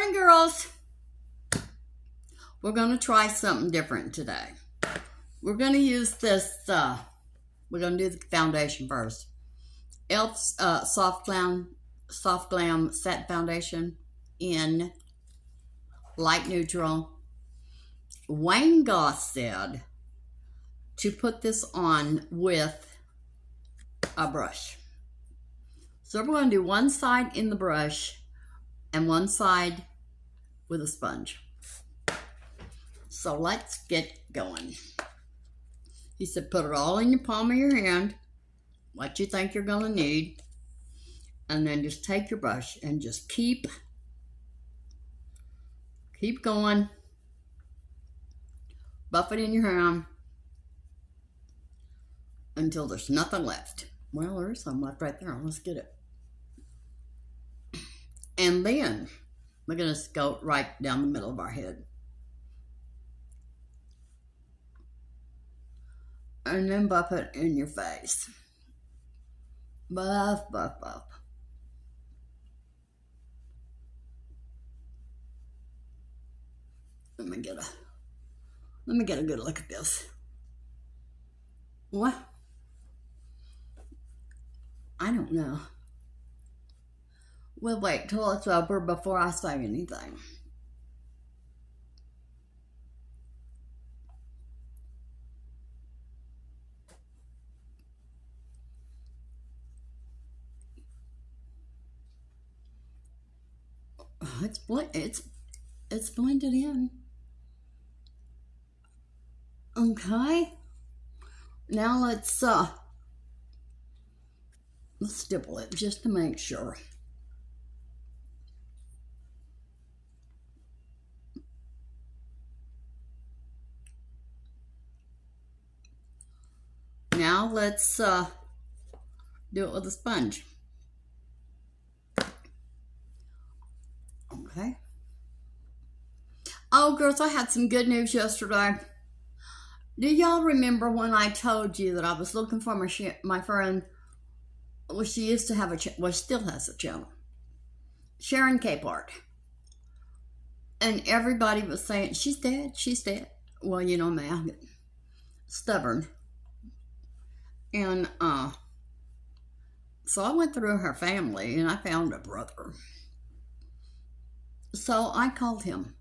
morning, girls. We're going to try something different today. We're going to use this, we're going to do the foundation first. e.l.f.'s Soft Glam Satin Foundation in light neutral. Wayne Goss said to put this on with a brush. So we're going to do one side in the brush and one side with a sponge. So let's get going. He said put it all in your palm of your hand, what you think you're going to need, and then just take your brush and just keep going. Buff it in your hand until there's nothing left. Well, there's some left right there. Let's get it. And then we're going to go right down the middle of our head. And then buff it in your face. Buff, buff, buff. Let me get a good look at this. What? I don't know. We'll wait till it's over before I say anything. It's blended in. Okay. Now let's stipple it just to make sure. Now let's do it with a sponge. Okay. Oh, girls, I had some good news yesterday. Do y'all remember when I told you that I was looking for my friend? Well, she used to have still has a channel. Sharon Capehart. And everybody was saying, she's dead, she's dead. Well, you know me, I get stubborn. And so I went through her family and I found a brother. So I called him.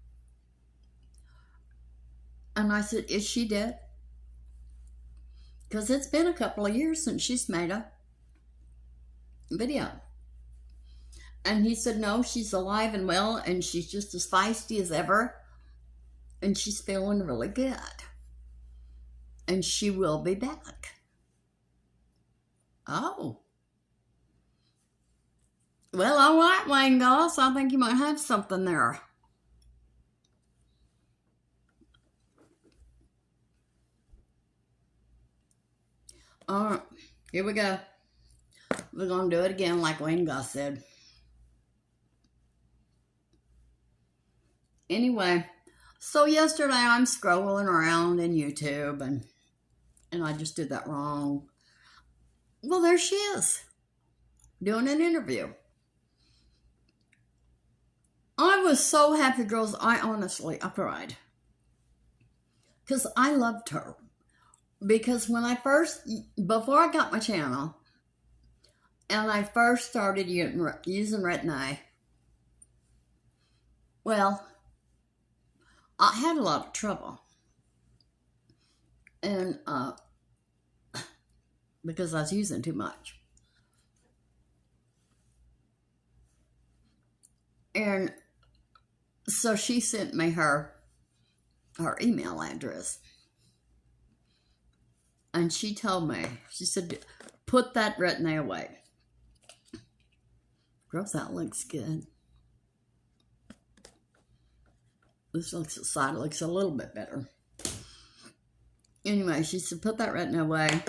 And I said, is she dead? Because it's been a couple of years since she's made a video. And he said, no, she's alive and well, and she's just as feisty as ever. And she's feeling really good. And she will be back. Oh. Well, all right, Wayne Goss. I think you might have something there. All right, here we go. We're going to do it again like Wayne Goss said. Anyway, so yesterday I'm scrolling around in YouTube and I just did that wrong. Well, there she is, doing an interview. I was so happy, girls. I cried. Because I loved her. Because when before I got my channel, and I first started using retin-eye, well, I had a lot of trouble. And, because I was using too much. And so she sent me her email address. And she told me, she said, put that retin-eye away. Girls, that looks good. This side looks a little bit better. Anyway, she said, put that retin-eye away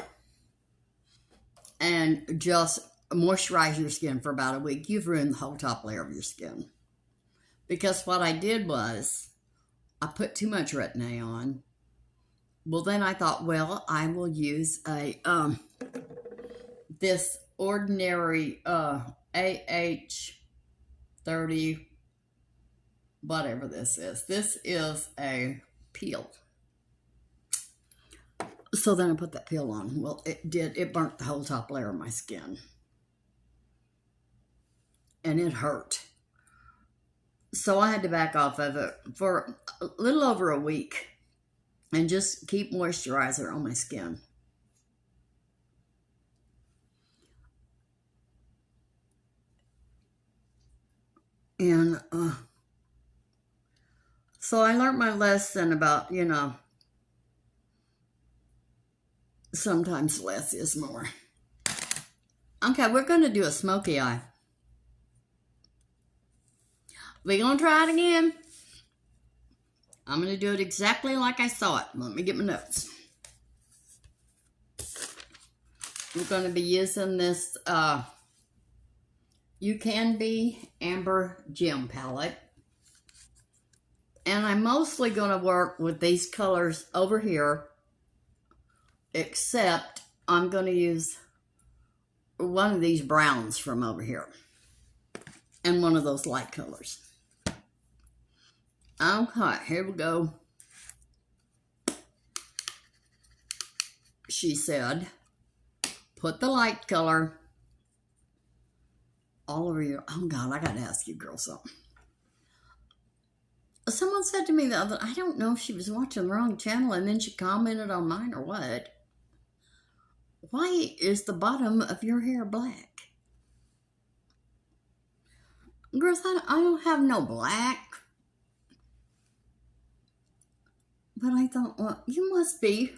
and just moisturize your skin for about a week. You've ruined the whole top layer of your skin. Because what I did was, I put too much retin-eye on. Well, then I thought, well, I will use this ordinary AH30 whatever this is. This is a peel. So then I put that peel on. Well, it burnt the whole top layer of my skin. And it hurt. So I had to back off of it for a little over a week and just keep moisturizer on my skin. And so I learned my lesson about, you know, sometimes less is more. Okay, we're going to do a smoky eye. We're going to try it again. I'm going to do it exactly like I saw it. Let me get my notes. We're going to be using this Ucanbe Amber Gem palette. And I'm mostly going to work with these colors over here, except I'm going to use one of these browns from over here and one of those light colors. Okay, here we go. She said, put the light color all over your... Oh, God, I got to ask you, girl, something. Someone said to me the other... I don't know if she was watching the wrong channel and then she commented on mine or what. Why is the bottom of your hair black? Girls, I don't have no black. But I thought, well, you must be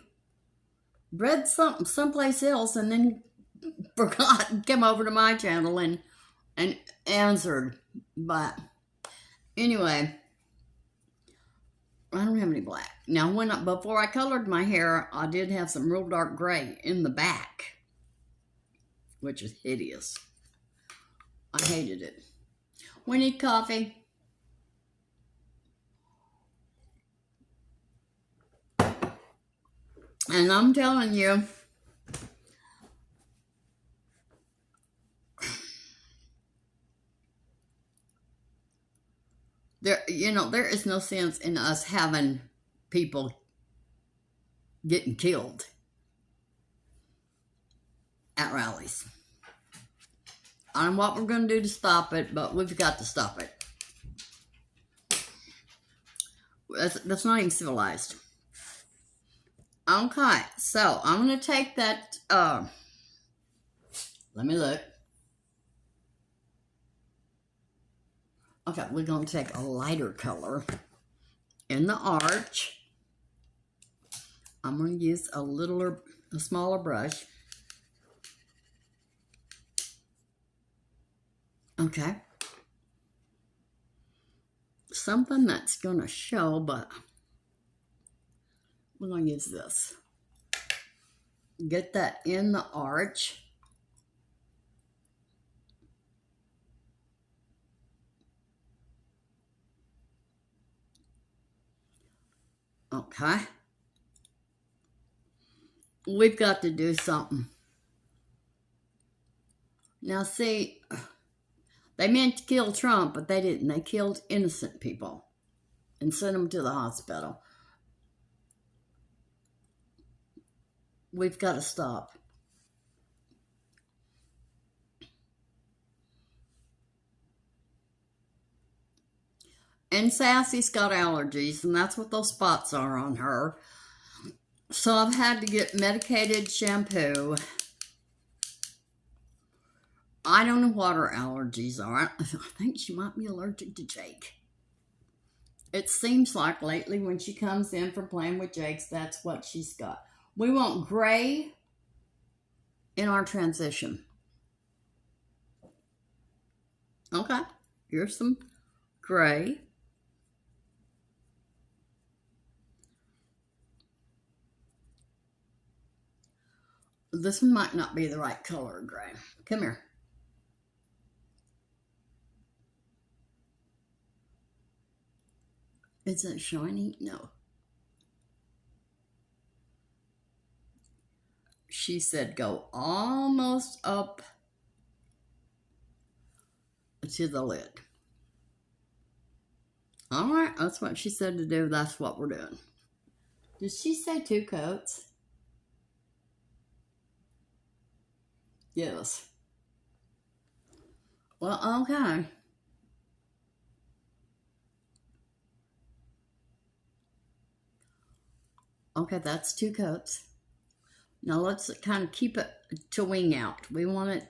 read something someplace else and then forgot and came over to my channel and answered. But anyway, I don't have any black. Now, before I colored my hair, I did have some real dark gray in the back, which is hideous. I hated it. We need coffee. And I'm telling you, there is no sense in us having people getting killed at rallies. I don't know what we're going to do to stop it, but we've got to stop it. That's not even civilized. Okay, so I'm going to take that, let me look. Okay, we're going to take a lighter color in the arch. I'm going to use a smaller brush. Okay. Something that's going to show, but we're going to use this. Get that in the arch. Okay. We've got to do something. Now, see, they meant to kill Trump, but they didn't. They killed innocent people and sent them to the hospital. We've got to stop. And Sassy's got allergies, and that's what those spots are on her. So I've had to get medicated shampoo. I don't know what her allergies are. I think she might be allergic to Jake. It seems like lately when she comes in from playing with Jake's, that's what she's got. We want gray in our transition. Okay, here's some gray. This one might not be the right color of gray. Come here. Is it shiny? No. She said go almost up to the lid. All right, that's what she said to do. That's what we're doing. Did she say 2 coats? Yes. Well, okay. Okay, that's 2 coats. Now let's kind of keep it to wing out. We want it,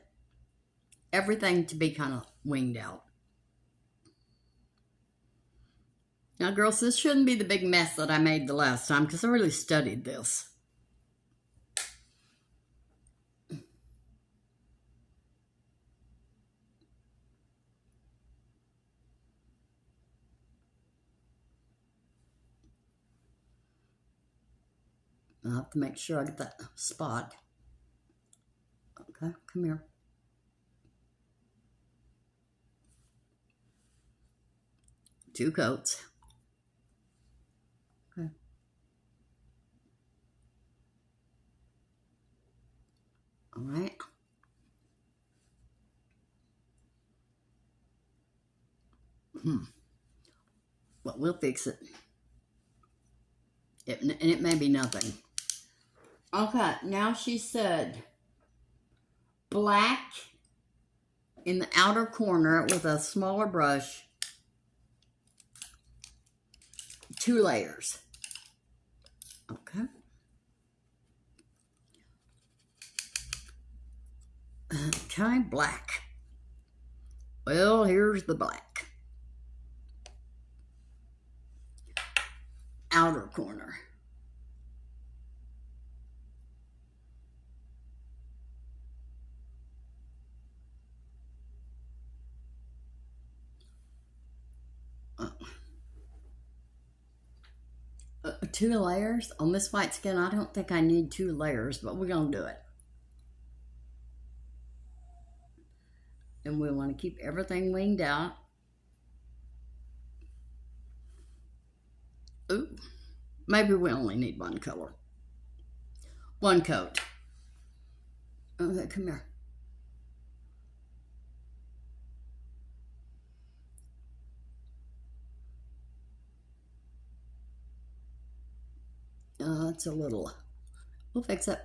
everything to be kind of winged out. Now, girls, this shouldn't be the big mess that I made the last time because I really studied this. I have to make sure I get that spot. Okay, come here. Two coats. Okay. All right. Well, we'll fix it. And it may be nothing. Okay, now she said black in the outer corner with a smaller brush, 2 layers. Okay. Okay, black. Well, here's the black. Outer corner. Two layers on this white skin. I don't think I need 2 layers, but we're gonna do it. And we want to keep everything winged out. Ooh, maybe we only need 1 color. 1 coat. Okay, come here. It's a little. We'll fix it.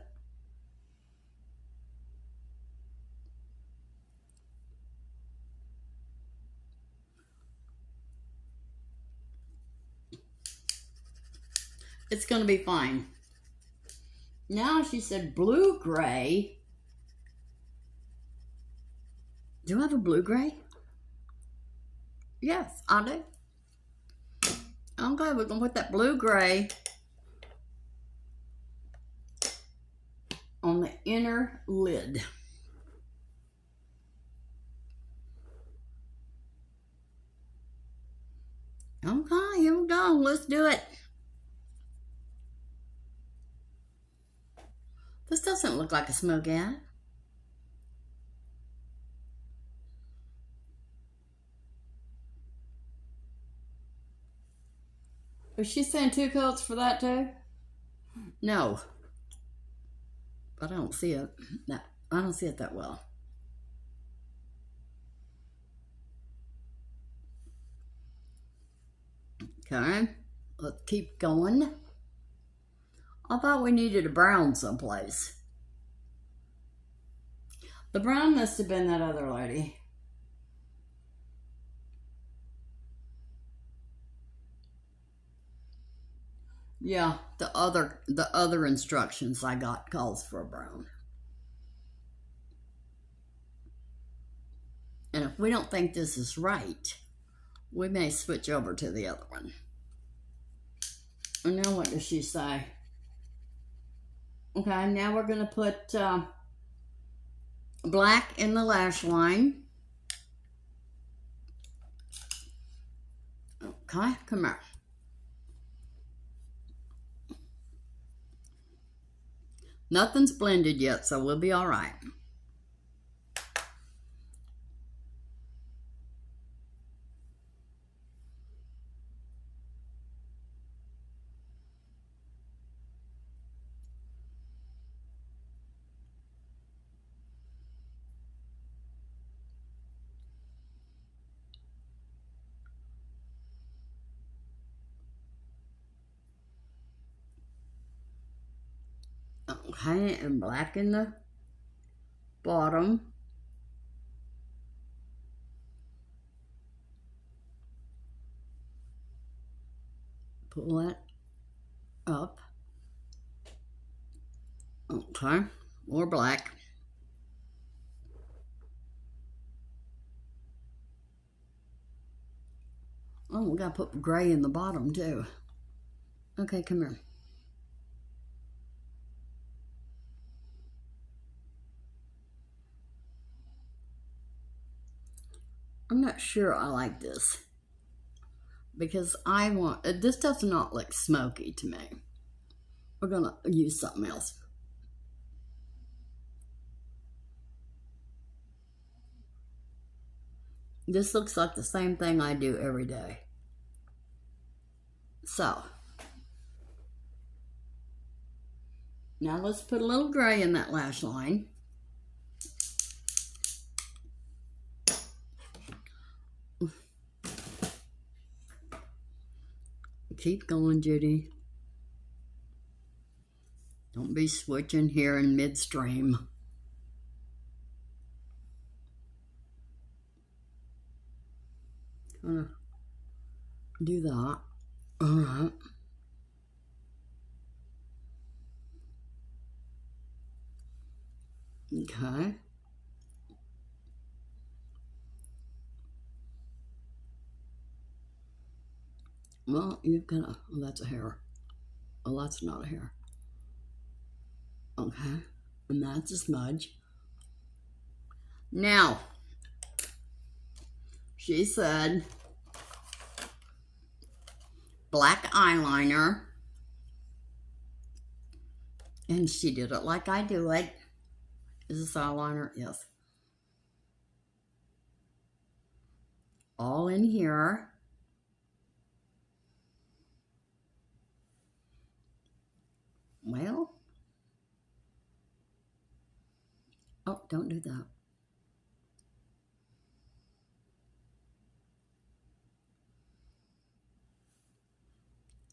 It's going to be fine. Now she said blue gray. Do I have a blue gray? Yes, I do. Okay, we're going to put that blue gray on the inner lid. Okay, here we go. Let's do it. This doesn't look like a Smokey eye. Is she saying 2 coats for that too? No. But I don't see it. No, I don't see it that well. Okay, let's keep going. I thought we needed a brown someplace. The brown must have been that other lady. Yeah, the other instructions I got calls for a brown. And if we don't think this is right, we may switch over to the other one. And now what does she say? Okay, now we're going to put black in the lash line. Okay, come here. Nothing's blended yet, so we'll be all right. Okay, and blacken the bottom. Pull that up. Okay, more black. Oh, we gotta put gray in the bottom too. Okay, come here. I'm not sure I like this because I want, this does not look smoky to me. We're gonna use something else. This looks like the same thing I do every day. So, now let's put a little gray in that lash line. Keep going, Judy. Don't be switching here in midstream. Gonna do that. All right. Okay. Well, you've got a, oh, that's a hair. Oh, that's not a hair. Okay. And that's a smudge. Now, she said black eyeliner. And she did it like I do it. Is this eyeliner? Yes. All in here. Well. Oh, don't do that.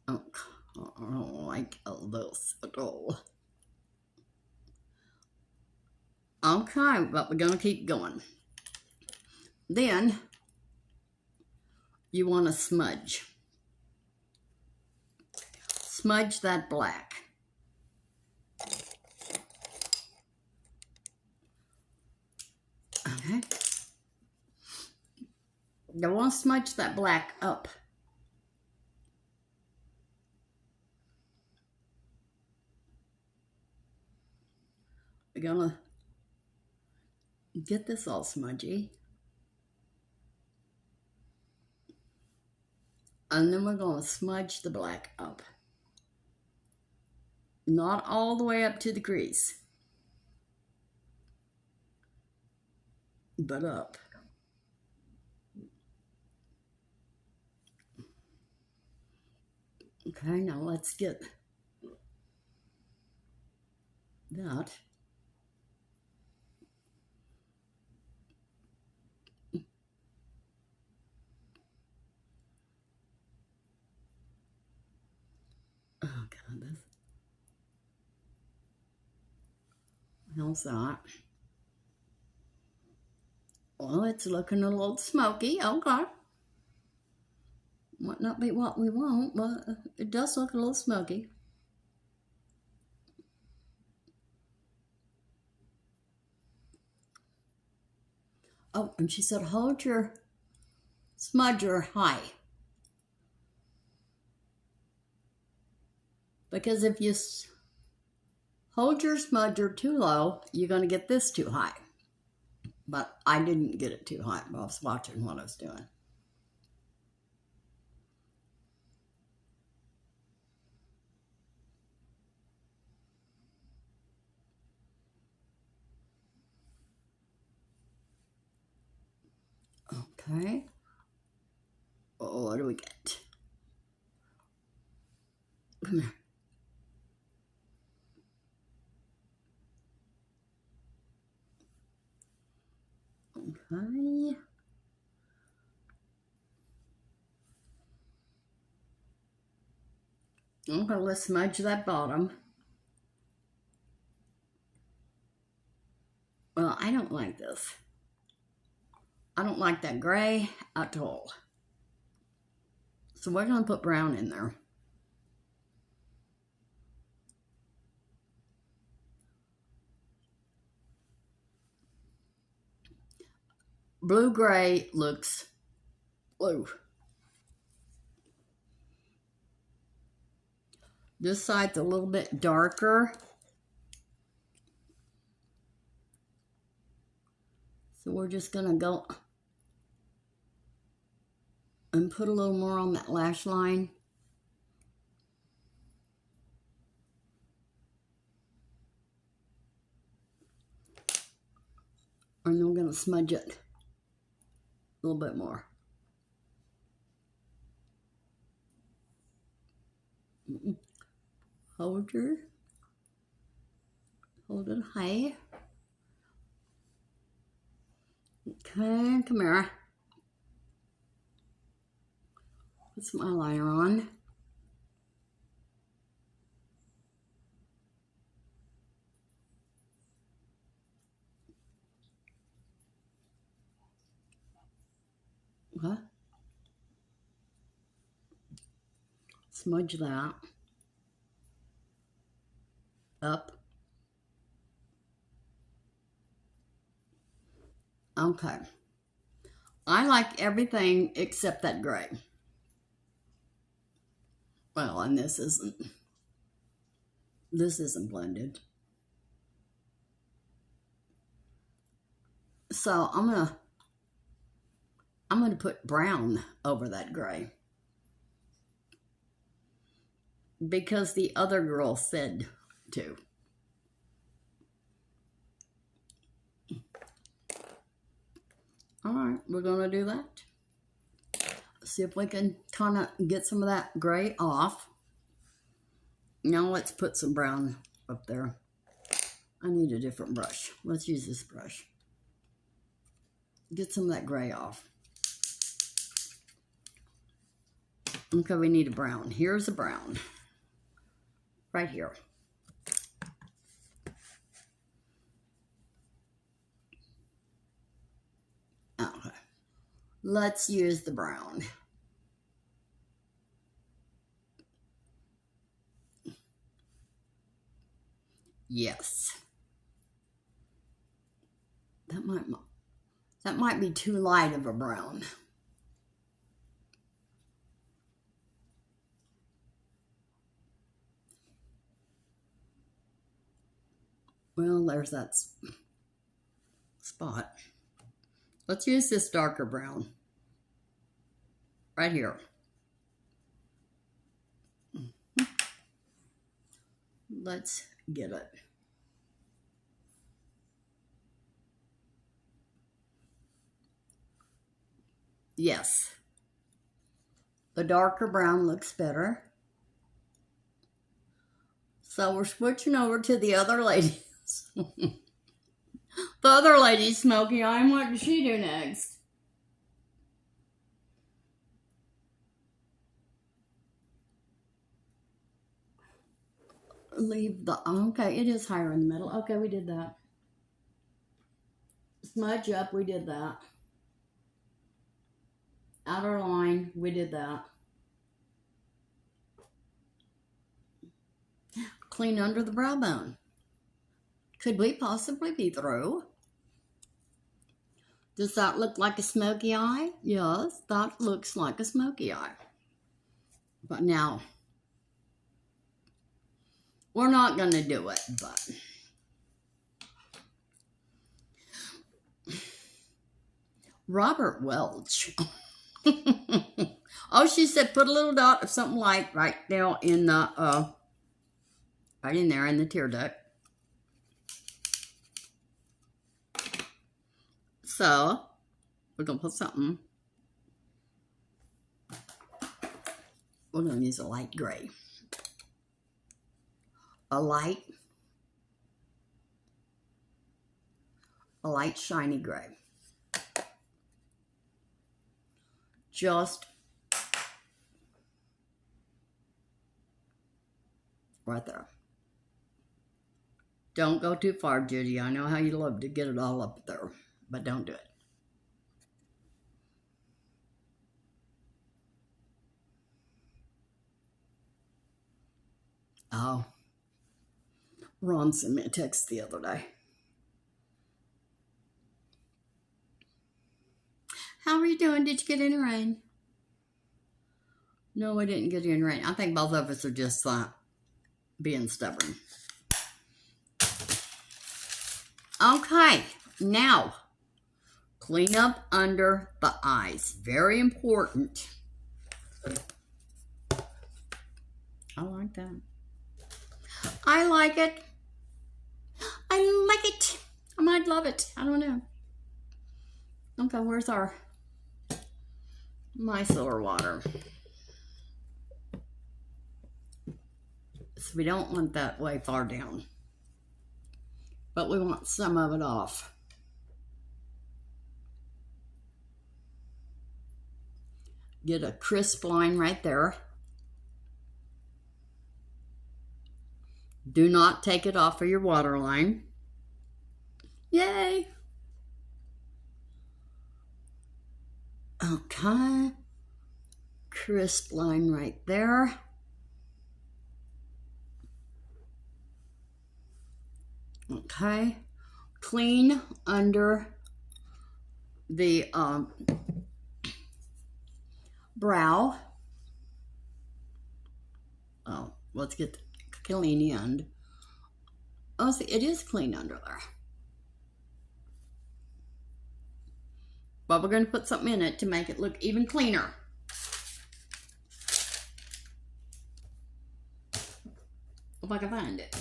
Oh, I don't like this at all. Okay, but we're going to keep going. Then, you want to smudge. Smudge that black. Okay. You want to smudge that black up. We're going to get this all smudgy. And then we're going to smudge the black up. Not all the way up to the crease, but up. Okay, now let's get that. Oh God, this. How's that? Well, it's looking a little smoky. Okay. Might not be what we want, but it does look a little smoky. Oh, and she said, hold your smudger high. Because if you hold your smudger too low, you're going to get this too high. But I didn't get it too high. I was watching what I was doing. Okay. Oh, what do we get? Come here. Okay. Okay, let's smudge that bottom. this. I don't like that gray at all. So we're going to put brown in there. Blue-gray looks blue. This side's a little bit darker. So we're just going to go and put a little more on that lash line. And then we're going to smudge it a little bit more. Hold it high. Okay, come here. Put some eyeliner on. Okay. Smudge that up. Okay. I like everything except that gray. Well, and this isn't blended. So I'm gonna put brown over that gray. Because the other girl said to. All right, we're gonna do that. See if we can kind of get some of that gray off. Now let's put some brown up there. I need a different brush. Let's use this brush. Get some of that gray off. Okay, we need a brown. Here's a brown. Right here. Okay. Let's use the brown. Yes. That might be too light of a brown. Well, there's that spot. Let's use this darker brown. Right here. Let's get it. Yes. The darker brown looks better. So we're switching over to the other ladies. The other lady, Smokey Eye, and what does she do next? Leave the, okay, it is higher in the middle. Okay, we did that. Smudge up, we did that. Outer line, we did that. Clean under the brow bone. Could we possibly be through? Does that look like a smoky eye? Yes, that looks like a smoky eye. But now, we're not going to do it, but Robert Welch. Oh, she said put a little dot of something light right there in the, right in there in the tear duct. So, we're going to put something. We're going to use a light gray. A light shiny gray. Just right there. Don't go too far, Judy. I know how you love to get it all up there. but don't do it. Oh, Ron sent me a text the other day. How are you doing? Did you get any rain? No, we didn't get any rain. I think both of us are just being stubborn. Okay, now clean up under the eyes. Very important. I like that. I like it. I like it. I might love it. I don't know. Okay, where's our micellar water? So we don't want that way far down, but we want some of it off. Get a crisp line right there. Do not take it off of your waterline. Yay! Okay. Crisp line right there. Okay. Clean under the brow. Oh, let's get the clean end. Oh, see, it is clean under there. But we're going to put something in it to make it look even cleaner. If I can find it.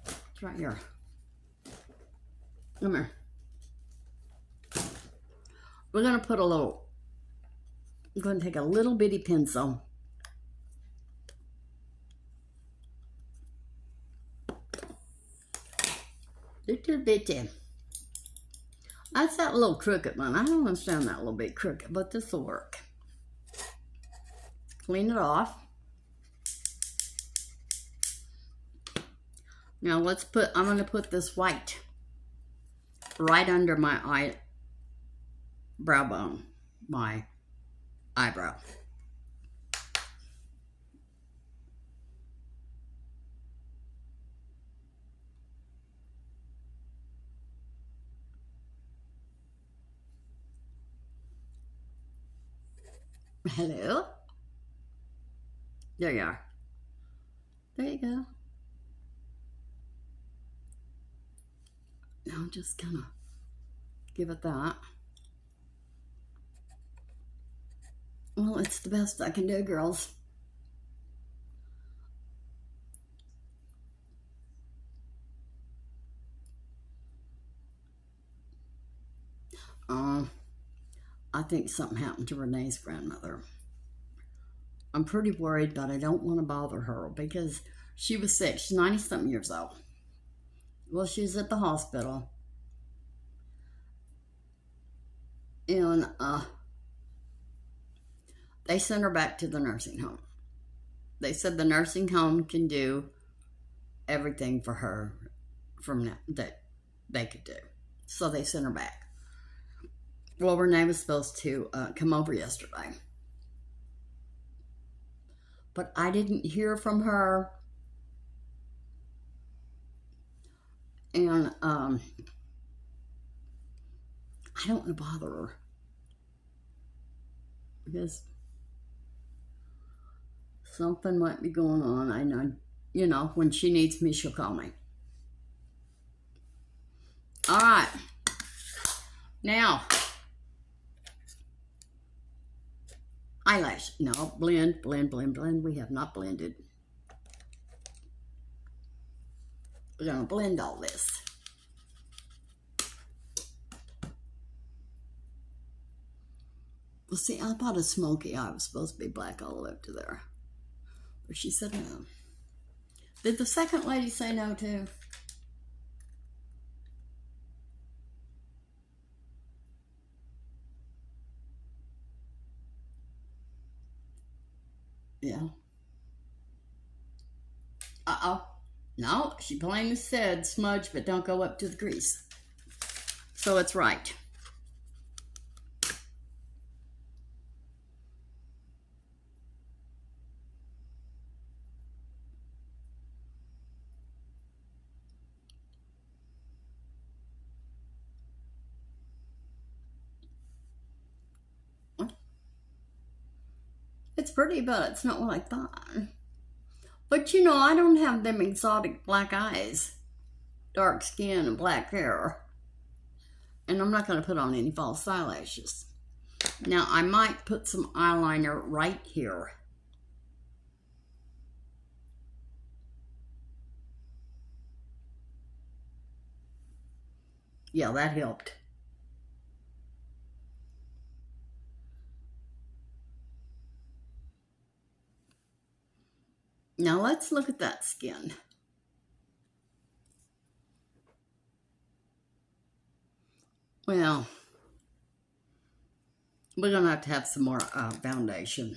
It's right here. Come here. We're going to put a little, I'm going to take a little bitty pencil. Little bitty. That's that little crooked one. I don't understand that little bit crooked, but this will work. Clean it off. Now let's put, I'm going to put this white right under my brow bone, my eyebrow. Hello? There you are. There you go. Now just kind of give it that. Well, it's the best I can do, girls. I think something happened to Renee's grandmother. I'm pretty worried, but I don't want to bother her because she was sick. She's 90-something years old. Well, she's at the hospital. And they sent her back to the nursing home. They said the nursing home can do everything for her from that they could do. So they sent her back. Well, Renee was supposed to come over yesterday. But I didn't hear from her. And I don't want to bother her. Because something might be going on. I know, you know, when she needs me, she'll call me. All right. Now, eyelash. No, blend, blend, blend, blend. We have not blended. We're going to blend all this. Well, see, I bought a Smokey eye. It was supposed to be black all the way up to there. But she said no. Did the second lady say no too? Yeah. Uh-oh. No, she plainly said smudge, but don't go up to the crease. So it's right. It's pretty, but it's not what I thought. But you know, I don't have them exotic black eyes, dark skin, and black hair. And I'm not going to put on any false eyelashes. Now, I might put some eyeliner right here. Yeah, that helped. Now, let's look at that skin. Well, we're going to have some more foundation.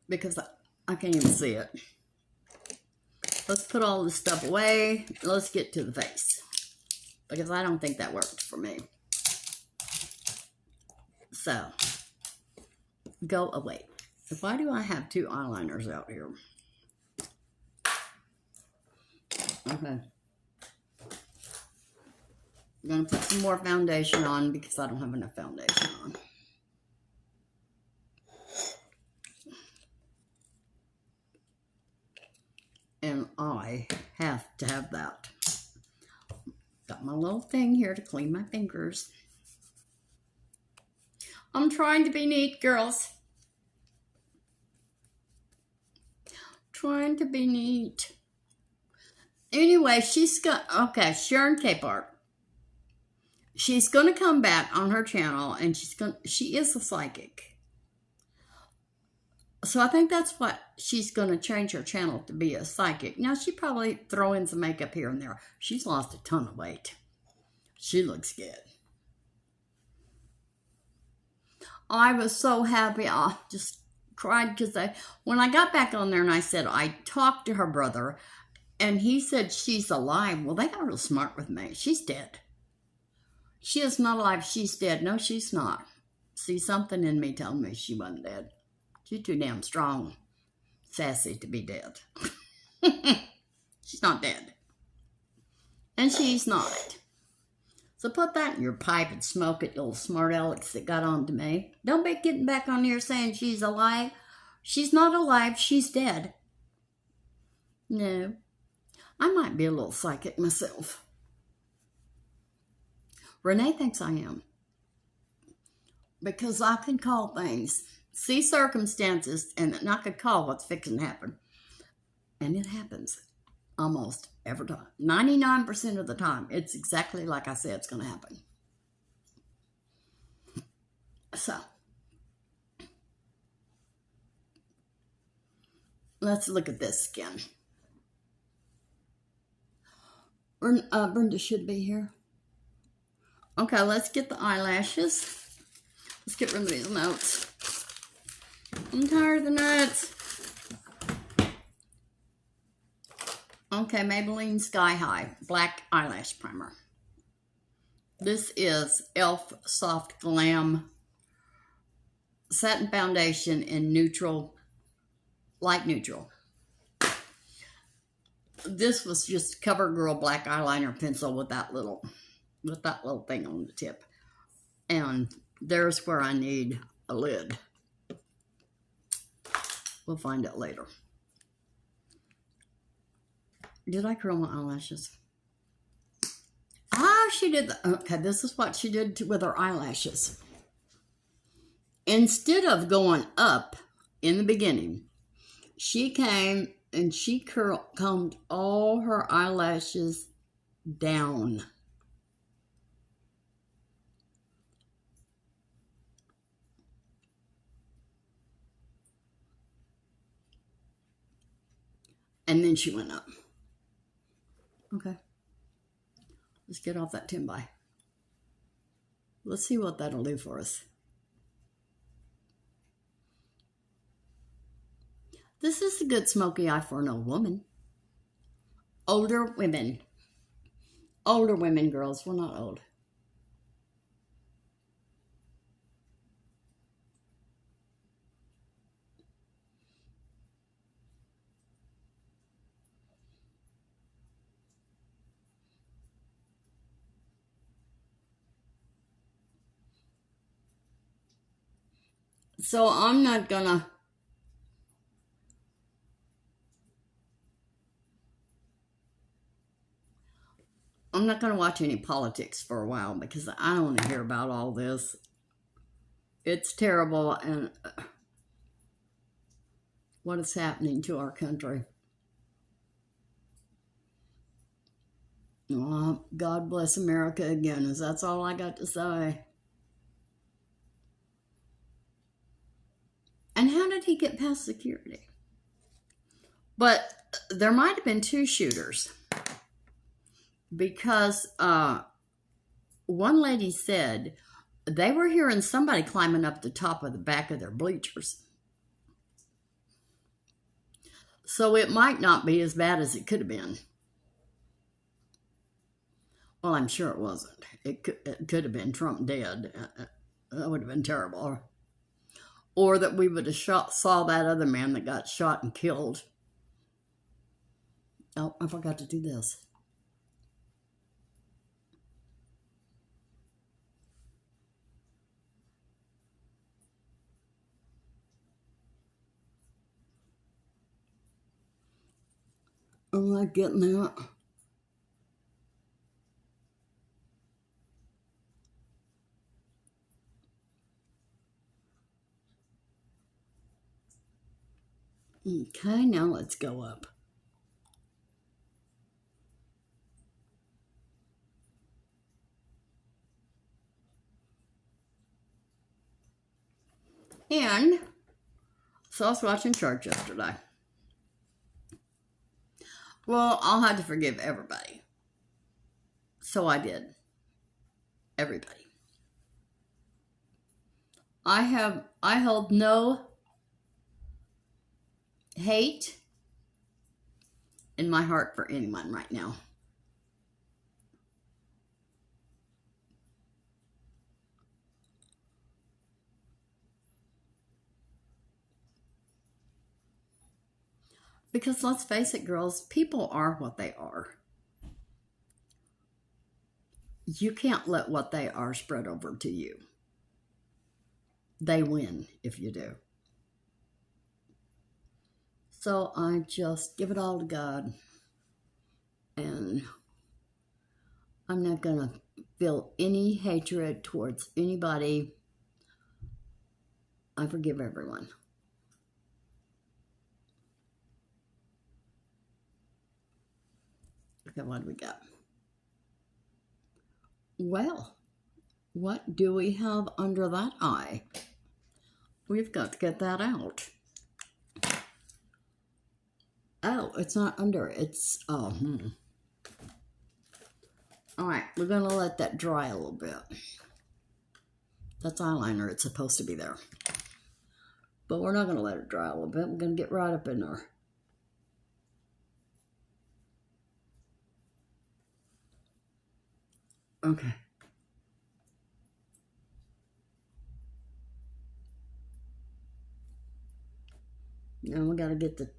Because I can't even see it. Let's put all this stuff away. Let's get to the face. Because I don't think that worked for me. So, go away. Why do I have two eyeliners out here? Okay. I'm going to put some more foundation on because I don't have enough foundation on. And I have to have that. Got my little thing here to clean my fingers. I'm trying to be neat, girls. Trying to be neat. Anyway, she's got, okay, Sharon Capehart. She's going to come back on her channel, and she is a psychic. So I think that's what she's going to change her channel to be, a psychic. Now, she probably throw in some makeup here and there. She's lost a ton of weight. She looks good. I was so happy. I just cried because when I got back on there and I said, I talked to her brother, and he said she's alive. Well, they got real smart with me. She's dead. She is not alive. She's dead. No, she's not. See, something in me told me she wasn't dead. She's too damn strong, sassy to be dead. She's not dead. And she's not. So put that in your pipe and smoke it, little smart Alex that got on to me. Don't be getting back on here saying she's alive. She's not alive. She's dead. No. I might be a little psychic myself. Renee thinks I am. Because I can call things, see circumstances, and I could call what's fixing to happen. And it happens almost every time. 99% of the time, it's exactly like I said it's going to happen. So, let's look at this skin. Brenda should be here. Okay, let's get the eyelashes. Let's get rid of these notes. I'm tired of the notes. Okay, Maybelline Sky High Black Eyelash Primer. This is e.l.f. Soft Glam Satin Foundation in neutral, light neutral. This was just CoverGirl black eyeliner pencil with that little thing on the tip. And there's where I need a lid. We'll find it later. Did I curl my eyelashes? Ah, she did. Okay, this is what she did with her eyelashes. Instead of going up in the beginning, she came and she combed all her eyelashes down. And then she went up. Okay. Let's get off that 10 by. Let's see what that'll do for us. This is a good smoky eye for an old woman. Older women. Older women, girls. We're not old. So I'm not gonna watch any politics for a while because I don't want to hear about all this. It's terrible, and what is happening to our country. Oh, God bless America again, as that's all I got to say. And how did he get past security? But there might have been two shooters, because one lady said they were hearing somebody climbing up the top of the back of their bleachers. So it might not be as bad as it could have been. Well, I'm sure it wasn't. It could have been Trump dead. That would have been terrible. Or that we would have saw that other man that got shot and killed. Oh, I forgot to do this. I'm not getting that. Okay, now let's go up. And so I was watching church yesterday. Well, I'll have to forgive everybody. So I did. Everybody. I hold no hate in my heart for anyone right now. Because let's face it, girls, people are what they are. You can't let what they are spread over to you. They win if you do. So I just give it all to God. And I'm not going to feel any hatred towards anybody. I forgive everyone. Okay, what do we got? Well, what do we have under that eye? We've got to get that out. Oh, it's not under. It's, All right, we're going to let that dry a little bit. That's eyeliner. It's supposed to be there. But we're not going to let it dry a little bit. We're going to get right up in there. Okay. Now we got to get the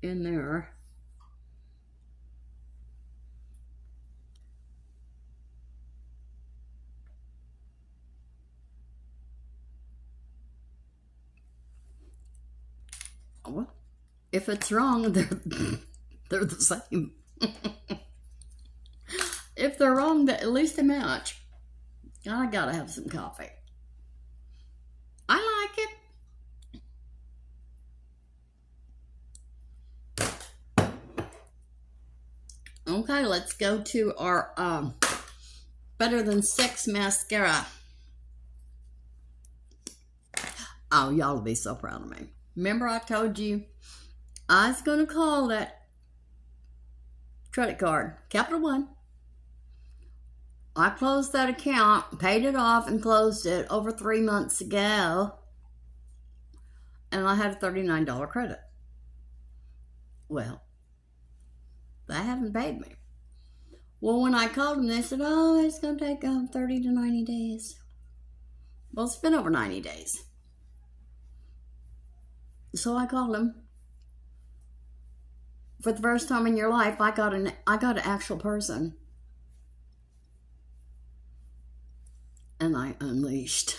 in there. Well, if it's wrong, they're the same. If they're wrong, at least they match. I gotta have some coffee. I like it. Okay, let's go to our Better Than Sex Mascara. Oh, y'all will be so proud of me. Remember I told you I was going to call that credit card, Capital One. I closed that account, paid it off, and closed it over 3 months ago. and I had a $39 credit. Well, they haven't paid me. Well, when I called them, they said, oh, it's going to take 30 to 90 days. Well, it's been over 90 days. So I called them. For the first time in your life, I got an actual person. And I unleashed.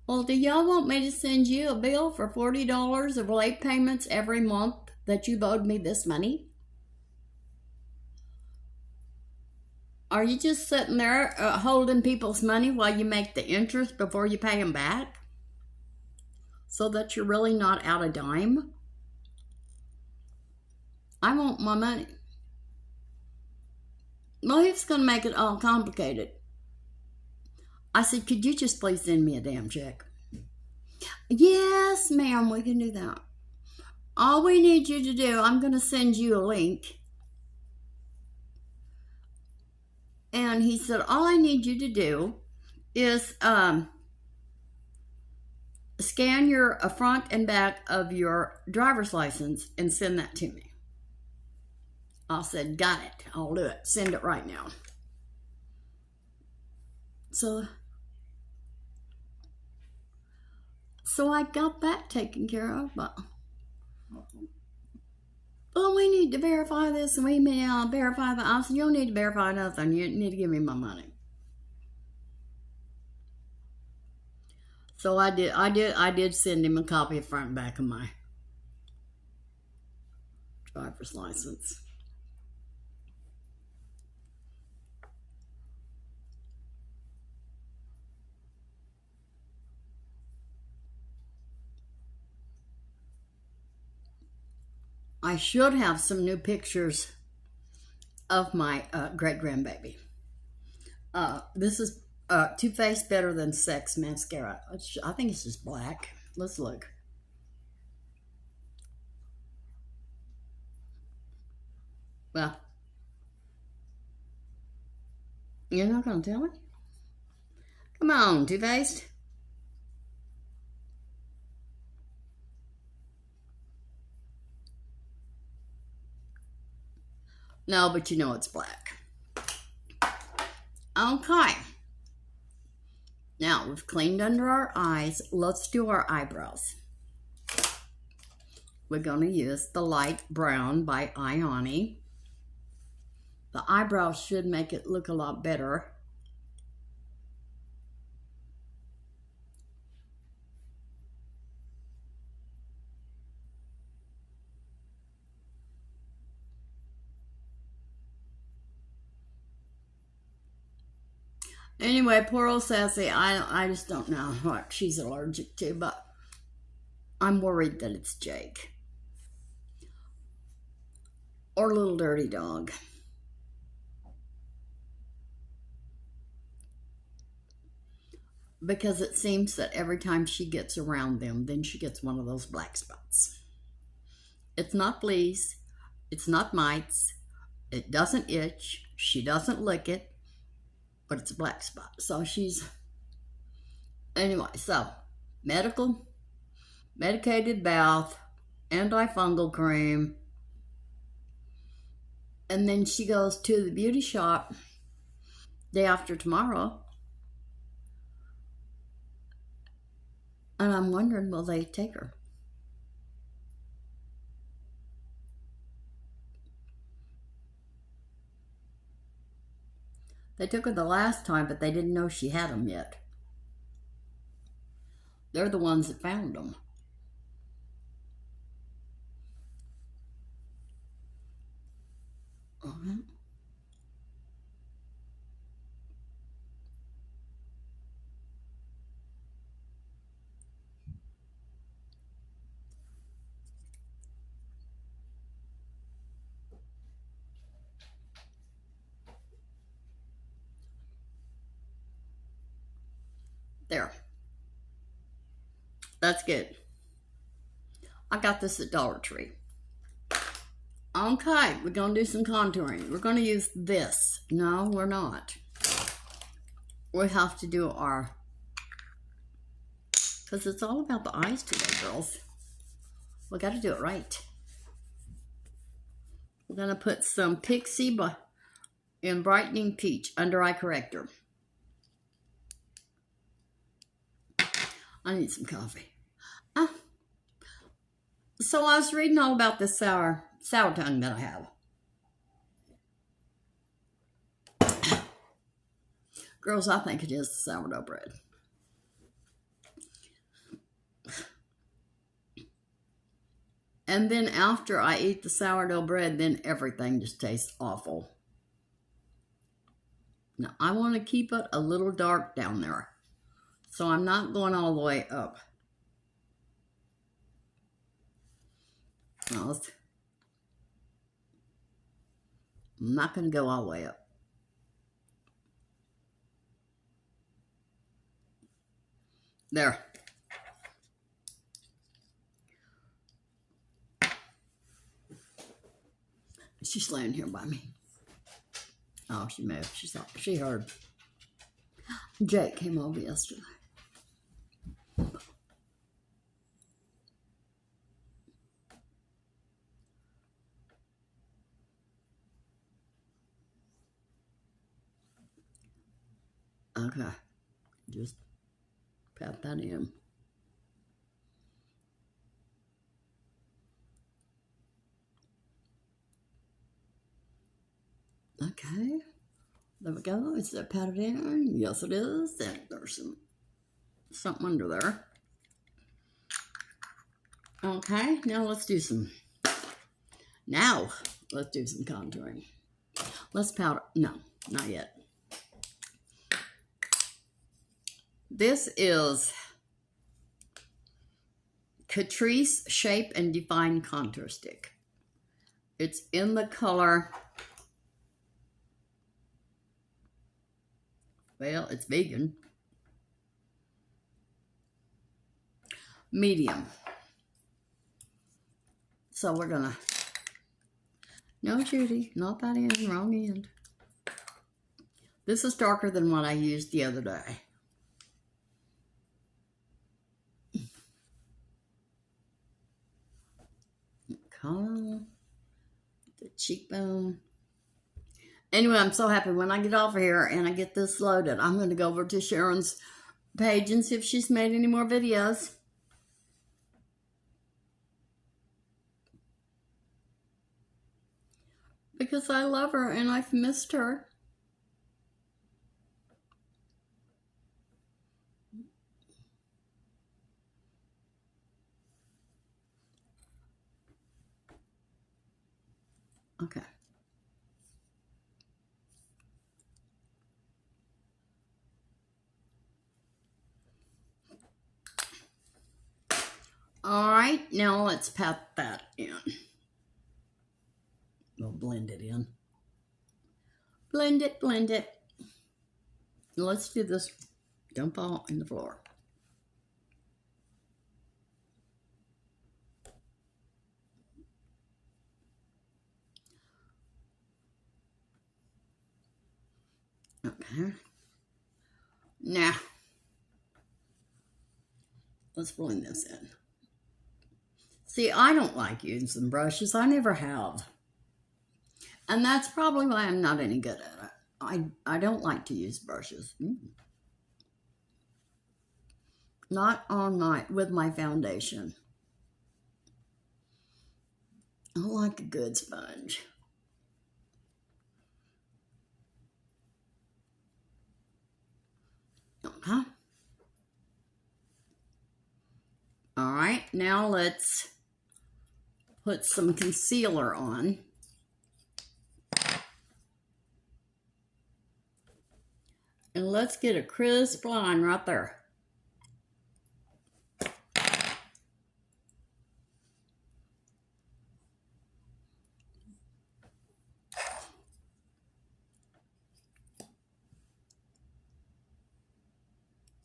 Well, do y'all want me to send you a bill for $40 of late payments every month that you've owed me this money? Are you just sitting there holding people's money while you make the interest before you pay them back? So that you're really not out a dime? I want my money. Well, it's going to make it all complicated. I said, could you just please send me a damn check? Yes, ma'am, we can do that. All we need you to do, I'm going to send you a link. And he said, all I need you to do is scan your front and back of your driver's license and send that to me. I said, got it. I'll do it. Send it right now. So I got that taken care of. But, well, we need to verify this and we may verify that. I said, you don't need to verify nothing. You need to give me my money. So I did send him a copy of front and back of my driver's license. I should have some new pictures of my great-grandbaby. This is Too Faced Better Than Sex Mascara. I think it's just black. Let's look. Well, you're not going to tell me? Come on, Too Faced. No, but you know it's black. Okay. Now, we've cleaned under our eyes. Let's do our eyebrows. We're going to use the light brown by Ioni. The eyebrows should make it look a lot better. Anyway, poor old Sassy, I just don't know what she's allergic to, but I'm worried that it's Jake. Or Little Dirty Dog. Because it seems that every time she gets around them, then she gets one of those black spots. It's not fleas. It's not mites. It doesn't itch. She doesn't lick it. But it's a black spot. So she's... Anyway, so medicated bath, antifungal cream, and then she goes to the beauty shop day after tomorrow. And I'm wondering, will they take her? They took her the last time, but they didn't know she had them yet. They're the ones that found them. There. That's good. I got this at Dollar Tree. Okay, we're going to do some contouring. We're going to use this. No, we're not. We have to do our Because it's all about the eyes today, girls. We got to do it right. We're going to put some Pixi in Brightening Peach under eye corrector. I need some coffee. So I was reading all about this sour tongue that I have. Girls, I think it is the sourdough bread. And then after I eat the sourdough bread, then everything just tastes awful. Now, I want to keep it a little dark down there. So I'm not going all the way up. I'm not going to go all the way up. There. She's laying here by me. Oh, she moved. She heard. Jake came over yesterday. Okay. Just pat that in. Okay, there we go. Is that patted in? Yes, it is. And there's something under there. Okay, now let's do some contouring. Let's powder. No, not yet. This is Catrice Shape and Define Contour Stick. It's in the color... Well, it's vegan. Medium. So we're gonna... No, Judy, not that end, wrong end. This is darker than what I used the other day. Okay. The cheekbone. Anyway, I'm so happy when I get off of here and I get this loaded. I'm going to go over to Sharon's page and see if she's made any more videos. Because I love her and I've missed her. Okay. All right, now let's pat that in. We'll blend it in. Blend it, blend it. Let's do this. Don't fall on the floor. Okay. Now, let's blend this in. See, I don't like using brushes. I never have. And that's probably why I'm not any good at it. I don't like to use brushes. Not on with my foundation. I like a good sponge. Okay. All right, now let's put some concealer on. And let's get a crisp line right there.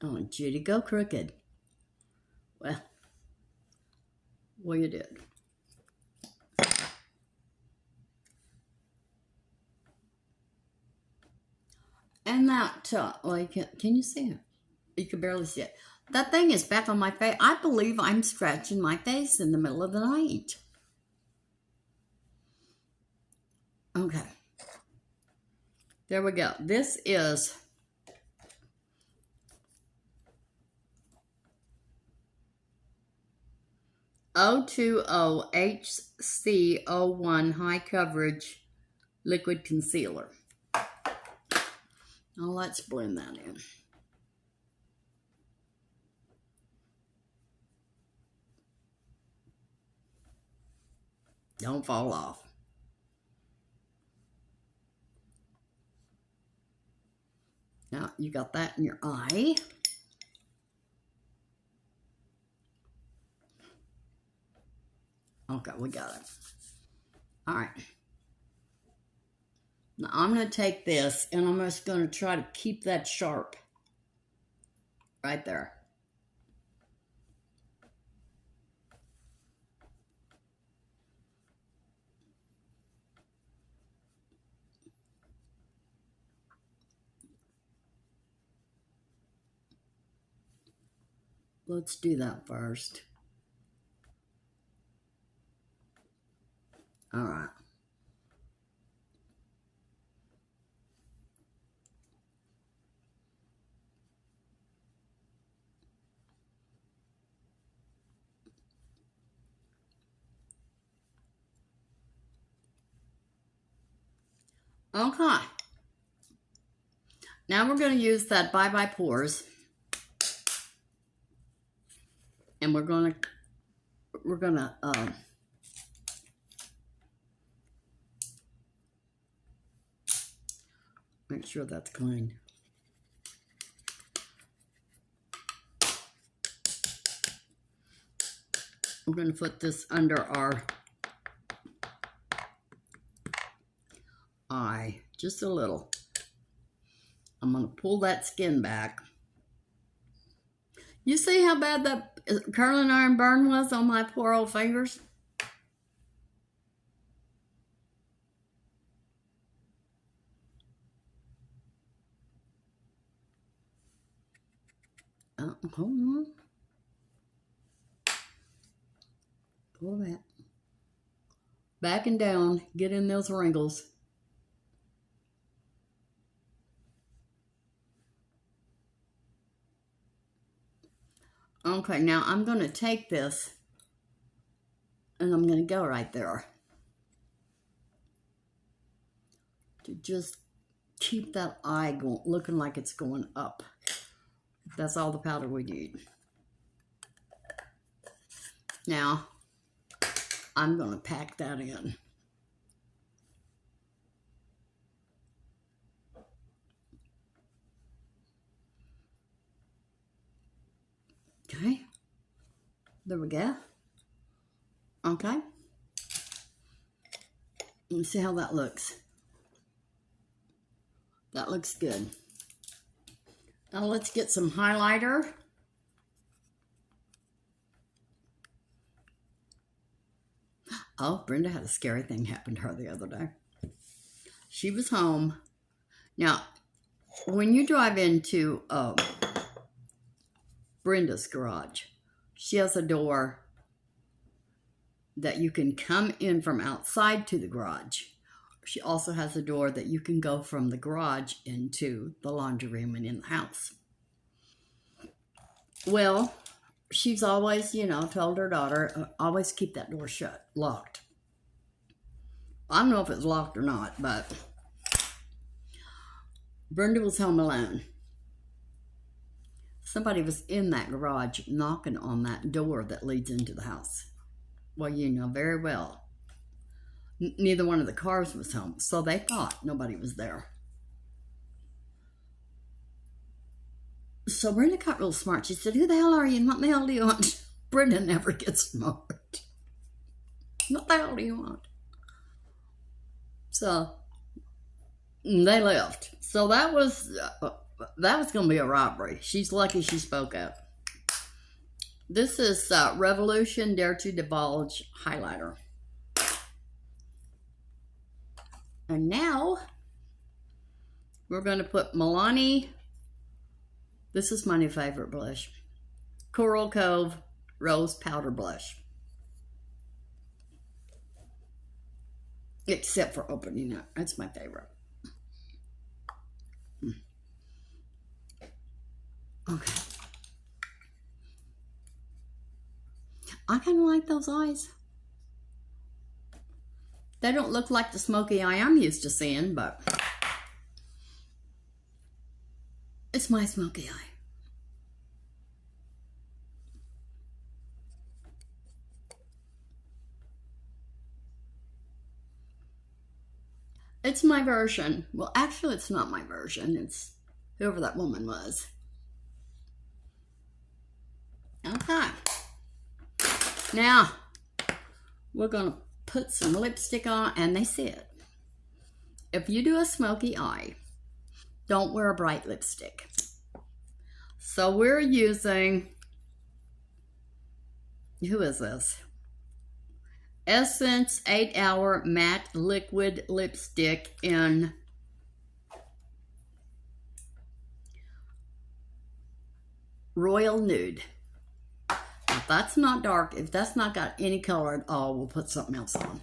Oh, Judy, go crooked. Well, you did. And that, well, can you see it? You can barely see it. That thing is back on my face. I believe I'm scratching my face in the middle of the night. Okay. There we go. This is O.TWO.O HC01 High Coverage Liquid Concealer. Now let's blend that in. Don't fall off. Now you got that in your eye. Okay, we got it. All right. Now I'm going to take this and I'm just going to try to keep that sharp. Right there. Let's do that first. All right. Okay. Now we're going to use that Bye Bye Pores. And we're gonna make sure that's clean. We're gonna put this under our eye, just a little. I'm gonna pull that skin back. You see how bad that curling iron burn was on my poor old fingers? Hold on. Pull that. Back and down. Get in those wrinkles. Okay, now I'm going to take this and I'm going to go right there to just keep that eye going, looking like it's going up. That's all the powder we need. Now, I'm going to pack that in. Okay, there we go. Okay, let me see how that looks. That looks good. Now let's get some highlighter. Oh, Brenda had a scary thing happen to her the other day. She was home. Now, when you drive into Brenda's garage, she has a door that you can come in from outside to the garage. She also has a door that you can go from the garage into the laundry room and in the house. Well, she's always, told her daughter, always keep that door shut, locked. I don't know if it's locked or not, but Brenda was home alone. Somebody was in that garage knocking on that door that leads into the house. Well, you know very well. Neither one of the cars was home, so they thought nobody was there. So Brenda got real smart. She said, "Who the hell are you and what the hell do you want?" Brenda never gets smart. What the hell do you want? So they left. So that was going to be a robbery. She's lucky she spoke up. This is Revolution Dare to Divulge highlighter. And now we're going to put Milani. This is my new favorite blush. Coral Cove Rose Powder Blush. Except for opening it. That's my favorite. Okay. I kind of like those eyes. They don't look like the smoky eye I'm used to seeing, but it's my smoky eye. It's my version. Well, actually, it's not my version. It's whoever that woman was. Okay. Now, we're going to put some lipstick on, and they said, if you do a smoky eye, don't wear a bright lipstick. So we're using, who is this? Essence 8-Hour Matte Liquid Lipstick in Royal Nude. If that's not dark, if that's not got any color at all, we'll put something else on.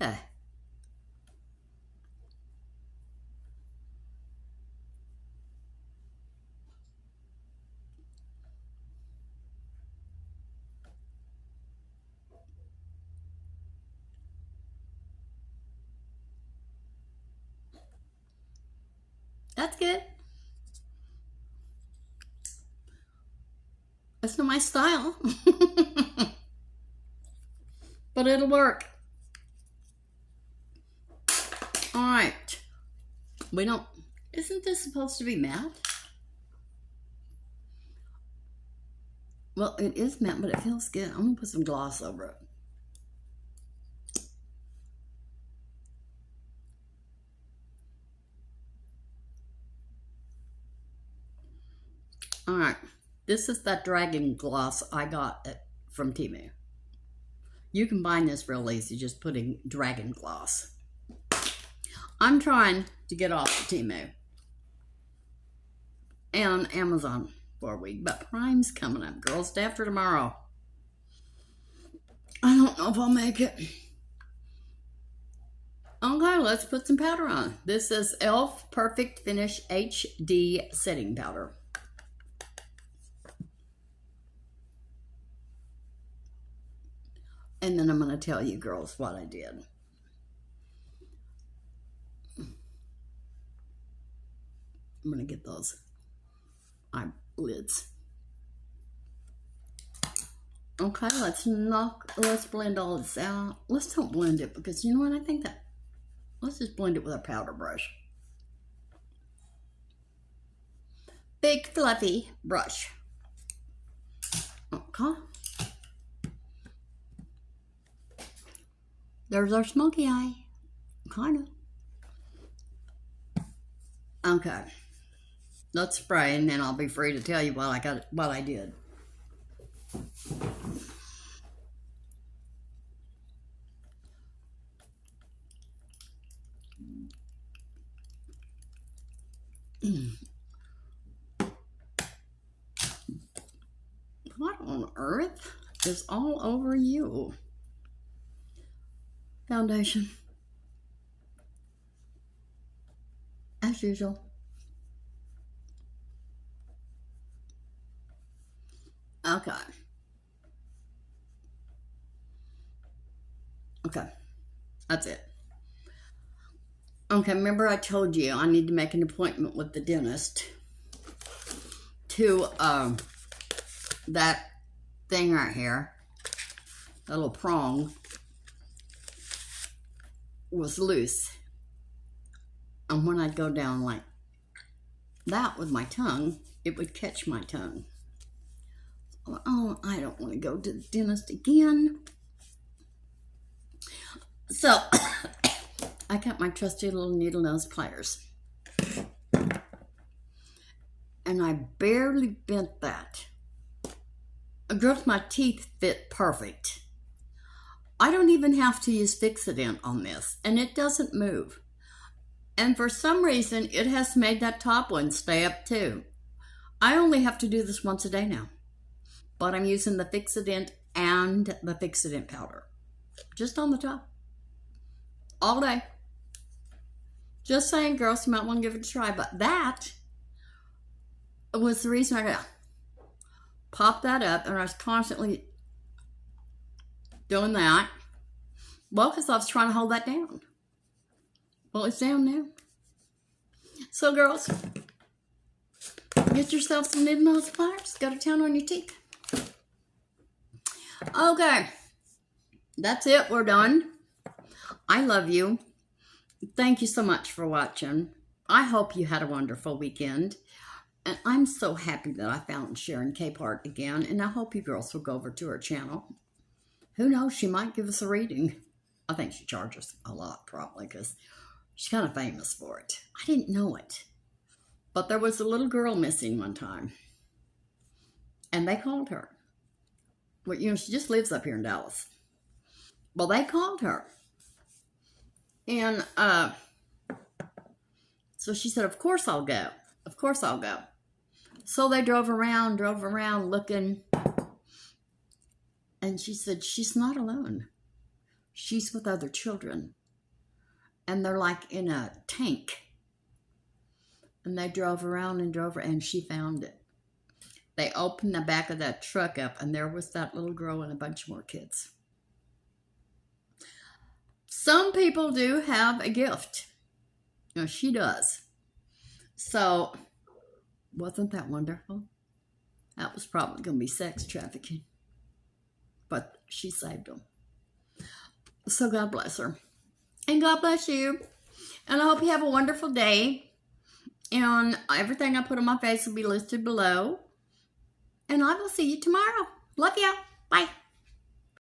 Okay. That's good. That's not my style. But it'll work. Alright. We don't... Isn't this supposed to be matte? Well, it is matte, but it feels good. I'm going to put some gloss over it. Alright. This is that dragon gloss I got from Temu. You can find this real easy, just putting dragon gloss. I'm trying to get off of Temu and Amazon for a week, but Prime's coming up, girls, day after tomorrow. I don't know if I'll make it. Okay, let's put some powder on. This is e.l.f. Perfect Finish HD Setting Powder. And then I'm going to tell you girls what I did. I'm going to get those eyelids. Okay, let's blend all this out. Let's don't blend it because you know what I think that, let's just blend it with a powder brush. Big fluffy brush. Okay. There's our smoky eye. Kind of. Okay. Let's spray and then I'll be free to tell you what I did. What on earth is all over you? Foundation. As usual. Okay. Okay. That's it. Okay, remember I told you I need to make an appointment with the dentist to that thing right here, that little prong was loose. And when I'd go down like that with my tongue, it would catch my tongue. Oh, I don't want to go to the dentist again. So I got my trusty little needle nose pliers. And I barely bent that. Girls, my teeth fit perfect. I don't even have to use fixative on this, and it doesn't move. And for some reason, it has made that top one stay up too. I only have to do this once a day now, but I'm using the fixative and the fixative powder just on the top all day. Just saying, girls, you might want to give it a try. But that was the reason I got pop that up, and I was constantly doing that. Well, because I was trying to hold that down. Well, it's down now. So, girls, get yourself some new emulsifiers. Go to town on your teeth. Okay, that's it. We're done. I love you. Thank you so much for watching. I hope you had a wonderful weekend. And I'm so happy that I found Sharon Capehart again. And I hope you girls will go over to her channel. Who knows? She might give us a reading. I think she charges a lot, probably, because she's kind of famous for it. I didn't know it. But there was a little girl missing one time. And they called her. Well, you know, she just lives up here in Dallas. Well, they called her. And so she said, of course I'll go. Of course I'll go. So they drove around looking. And she said, she's not alone. She's with other children. And they're like in a tank. And they drove around, and she found it. They opened the back of that truck up, and there was that little girl and a bunch more kids. Some people do have a gift. You know, she does. So, wasn't that wonderful? That was probably going to be sex trafficking. But she saved them. So God bless her. And God bless you. And I hope you have a wonderful day. And everything I put on my face will be listed below. And I will see you tomorrow. Love you. Bye.